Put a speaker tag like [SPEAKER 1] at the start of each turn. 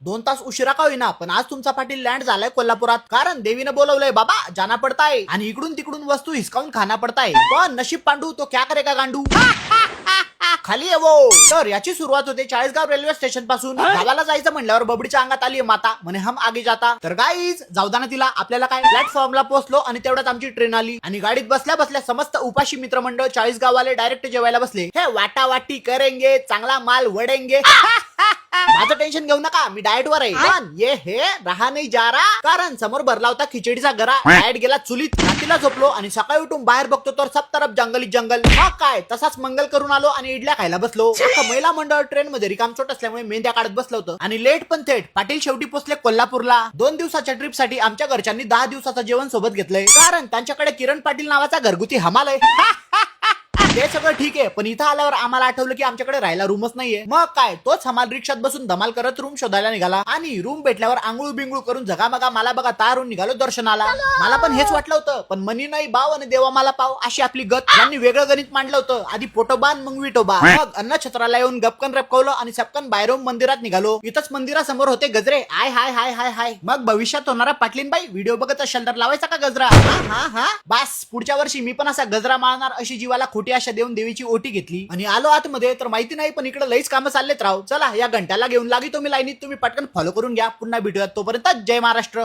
[SPEAKER 1] 2 तास उशिरा का होईना पण आज तुमचा पाटील लँड झालाय कोल्हापुरात, कारण देवीनं बोलवलंय बाबा जाना पडताय आणि इकडून तिकडून वस्तू हिसकावून खाना पडताय, पण नशीब पांडू तो क्या करेगा गांडू. खाली आहे वो. तर याची सुरुवात होते चाळीसगाव रेल्वे स्टेशन पासून. गावाला जायचं म्हणल्यावर बबडीच्या अंगात आली माता म्हणे हम आगे जाता. तर गाईज जाऊ ना तिला, आपल्याला काय प्लॅटफॉर्मला पोहोचलो आणि तेवढ्यात आमची ट्रेन आली आणि गाडीत बसल्या बसल्या समस्त उपाशी मित्रमंडळ चाळीसगाववाले डायरेक्ट जेवायला बसले. हे वाटावाटी करेंगे, चांगला माल वडेंगे. माझं टेन्शन घेऊ नका, मी डाएट वर आहे, पण ये हे रहा नाही जा रहा, कारण समोर भरला होता खिचडीचा गरा. डाएट गेला चुलीत. रात्रीला झोपलो आणि सकाळी उठून बाहेर बघतो तर सब तरफ जंगली जंगल. हा काय, तसाच मंगल करून आलो आणि इडल्या खायला बसलो. महिला मंडळ ट्रेन मध्ये रिकामचोट असल्यामुळे मेंढ्या काढत बसलं होतं आणि लेट पण थेट. पाटील शेवटी पोहोचले कोल्हापूरला. 2 दिवसाच्या ट्रिप साठी आमच्या घरच्यांनी 10 दिवसाचं जेवण सोबत घेतलंय, कारण त्यांच्याकडे किरण पाटील नावाचा घरगुती हमाल आहे. ते सगळं ठीक आहे, पण इथं आल्यावर आम्हाला आठवलं की आमच्याकडे राहायला रूमच नाहीये. मग काय, तोच हमाल रिक्षात बसून धमाल करत रूम शोधायला निघाला आणि रूम भेटल्यावर आंघोळ बिंगुळ करून झगामगा मला बघा तारून निघालो दर्शनाला. मला पण हेच वाटलं होतं, पण मनी नाही बाव आणि देवा मला पाव अशी आपली गत. यांनी वेगळं गणित मांडलं होतं, आधी पोटोबान मग विटोबा. मग अन्नछत्राला येऊन गपकन रपकवलं आणि सपकन बाहेरून मंदिरात निघालो. इथंच मंदिरासमोर होते गजरे. आय हाय हाय हाय हाय. मग भविष्यात होणारा पाटलीनबाई व्हिडिओ बघत असेल तर लावायचा का गजरा? हा हा बस पुढच्या वर्षी मी पण असा गजरा माळणार अशी जीवाला खोटी आशा देऊन देवीची ओटी घेतली आणि आलो आतमध्ये. तर माहिती नाही पण इकडे लईच कामं चाललेत राव. चला या घंट्याला घेऊन लागी तुम्ही लाईनीत, तुम्ही पटकन फॉलो करून घ्या. पुन्हा भेटूयात, तोपर्यंत जय महाराष्ट्र.